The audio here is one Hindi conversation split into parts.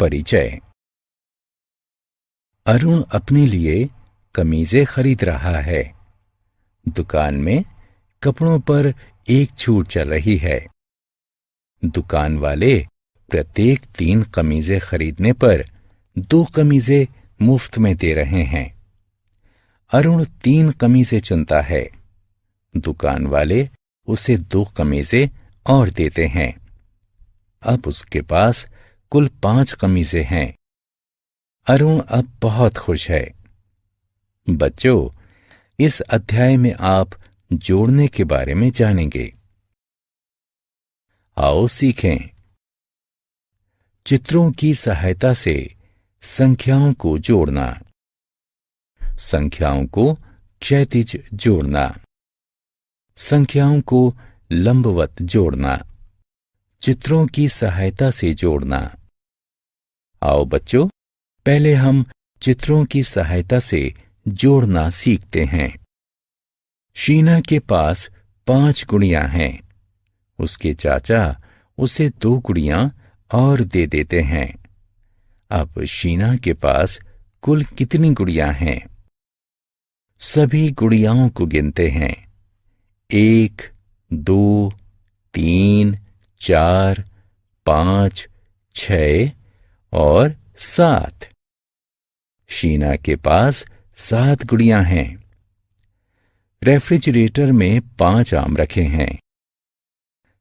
परिचय। अरुण अपने लिए कमीजें खरीद रहा है। दुकान में कपड़ों पर एक छूट चल रही है। दुकान वाले प्रत्येक 3 कमीजें खरीदने पर 2 कमीजें मुफ्त में दे रहे हैं। अरुण 3 कमीजें चुनता है। दुकान वाले उसे 2 कमीजें और देते हैं। अब उसके पास कुल 5 कमीजें हैं। अरुण अब बहुत खुश है। बच्चों, इस अध्याय में आप जोड़ने के बारे में जानेंगे। आओ सीखें। चित्रों की सहायता से संख्याओं को जोड़ना। संख्याओं को क्षैतिज जोड़ना। संख्याओं को लंबवत जोड़ना। चित्रों की सहायता से जोड़ना। आओ बच्चों, पहले हम चित्रों की सहायता से जोड़ना सीखते हैं। शीना के पास 5 गुड़ियां हैं। उसके चाचा उसे 2 गुड़ियां और दे देते हैं। अब शीना के पास कुल कितनी गुड़ियां हैं? सभी गुड़ियाओं को गिनते हैं। 1, 2, 3, 4, 5, 6 और 7। शीना के पास 7 गुड़ियां हैं। रेफ्रिजरेटर में 5 आम रखे हैं।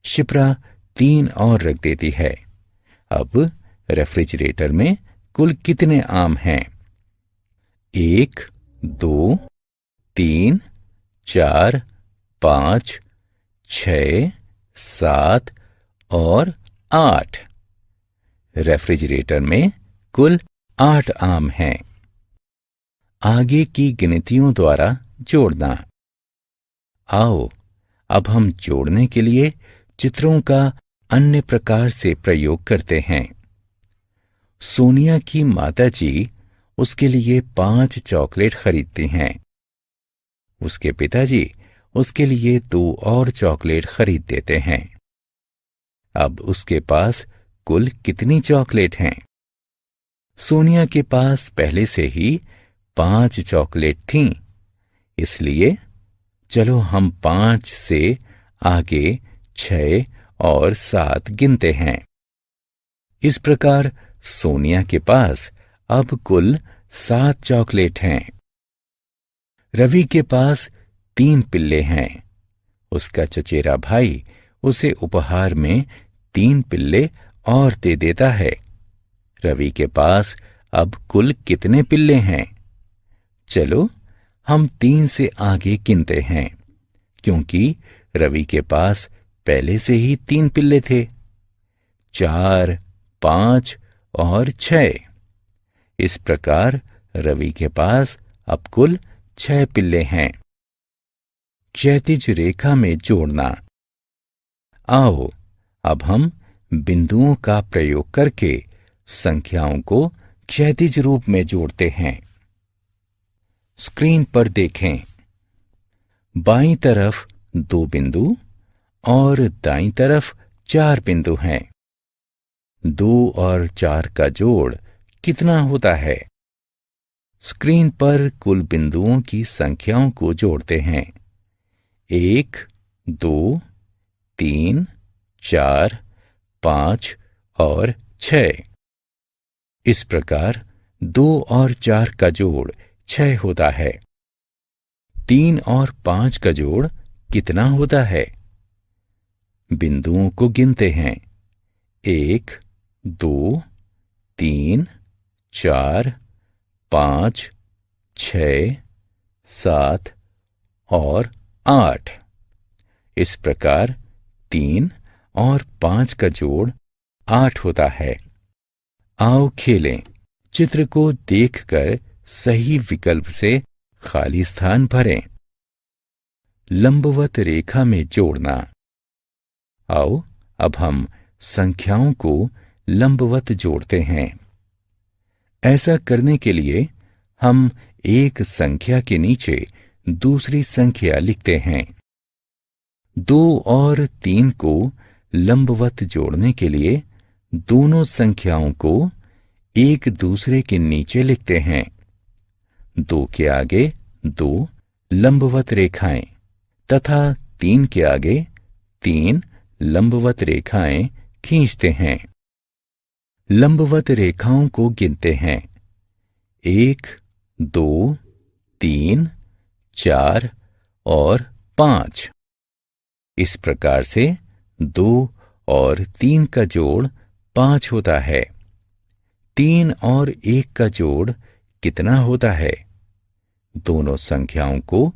शिप्रा 3 और रख देती है। अब रेफ्रिजरेटर में कुल कितने आम हैं? 1, 2, 3, 4, 5, 6, 7 और 8। रेफ्रिजरेटर में कुल 8 आम हैं। आगे की गिनतियों द्वारा जोड़ना। आओ, अब हम जोड़ने के लिए चित्रों का अन्य प्रकार से प्रयोग करते हैं। सोनिया की माताजी उसके लिए 5 चॉकलेट खरीदती हैं। उसके पिताजी उसके लिए 2 और चॉकलेट खरीद देते हैं। अब उसके पास कुल कितनी चॉकलेट हैं? सोनिया के पास पहले से ही 5 चॉकलेट थीं, इसलिए चलो हम 5 से आगे 6 और 7 गिनते हैं। इस प्रकार सोनिया के पास अब कुल 7 चॉकलेट हैं। रवि के पास 3 पिल्ले हैं। उसका चचेरा भाई उसे उपहार में 3 पिल्ले और दे देता है। रवि के पास अब कुल कितने पिल्ले हैं? चलो हम 3 से आगे गिनते हैं, क्योंकि रवि के पास पहले से ही 3 पिल्ले थे। 4, 5 और 6। इस प्रकार रवि के पास अब कुल 6 पिल्ले हैं। क्षैतिज रेखा में जोड़ना। आओ, अब हम बिंदुओं का प्रयोग करके संख्याओं को क्षैतिज रूप में जोड़ते हैं। स्क्रीन पर देखें। बाईं तरफ 2 बिंदु और दाईं तरफ 4 बिंदु हैं। 2 और 4 का जोड़ कितना होता है? स्क्रीन पर कुल बिंदुओं की संख्याओं को जोड़ते हैं। 1, 2, 3, 4, 5 और 6। इस प्रकार 2 और 4 का जोड़ 6 होता है। 3 और 5 का जोड़ कितना होता है? बिंदुओं को गिनते हैं। 1, 2, 3, 4, 5, 6, 7 और 8। इस प्रकार 3 और 5 का जोड़ 8 होता है। आओ खेलें। चित्र को देखकर सही विकल्प से खाली स्थान भरें। लंबवत रेखा में जोड़ना। आओ, अब हम संख्याओं को लंबवत जोड़ते हैं। ऐसा करने के लिए हम एक संख्या के नीचे दूसरी संख्या लिखते हैं। 2 और 3 को लंबवत जोड़ने के लिए दोनों संख्याओं को एक दूसरे के नीचे लिखते हैं। 2 के आगे 2 लंबवत रेखाएं तथा 3 के आगे 3 लंबवत रेखाएं खींचते हैं। लंबवत रेखाओं को गिनते हैं। 1, 2, 3, 4 और 5। इस प्रकार से 2 और 3 का जोड़ 5 होता है। 3 और 1 का जोड़ कितना होता है? दोनों संख्याओं को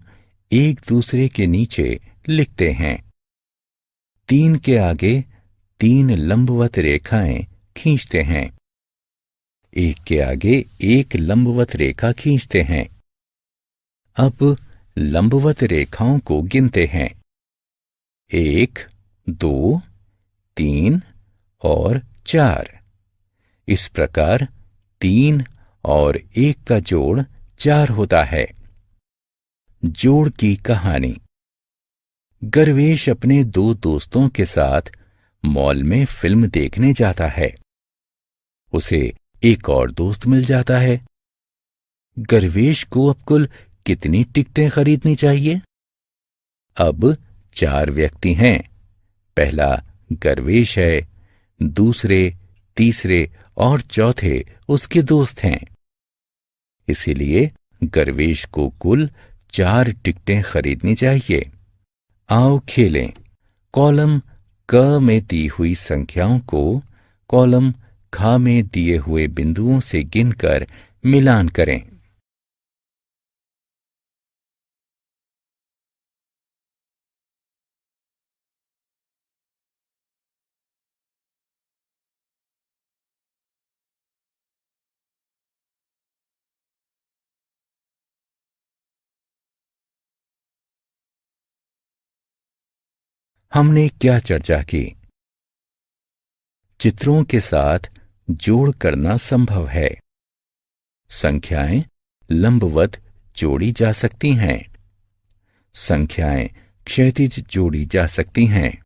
एक दूसरे के नीचे लिखते हैं। 3 के आगे 3 लंबवत रेखाएं खींचते हैं। 1 के आगे 1 लंबवत रेखा खींचते हैं। अब लंबवत रेखाओं को गिनते हैं। 1, 2, 3 और 4। इस प्रकार 3 और 1 का जोड़ 4 होता है। जोड़ की कहानी। गर्वेश अपने 2 दोस्तों के साथ मॉल में फिल्म देखने जाता है। उसे एक और दोस्त मिल जाता है। गर्वेश को अब कुल कितनी टिकटें खरीदनी चाहिए? अब 4 व्यक्ति हैं। पहला गर्वेश है, दूसरे, तीसरे और चौथे उसके दोस्त हैं। इसीलिए गर्वेश को कुल 4 टिकटें खरीदनी चाहिए। आओ खेलें। कॉलम क में दी हुई संख्याओं को कॉलम ख में दिए हुए बिंदुओं से गिनकर मिलान करें। हमने क्या चर्चा की? चित्रों के साथ जोड़ करना संभव है। संख्याएं लंबवत जोड़ी जा सकती हैं। संख्याएं क्षैतिज जोड़ी जा सकती हैं।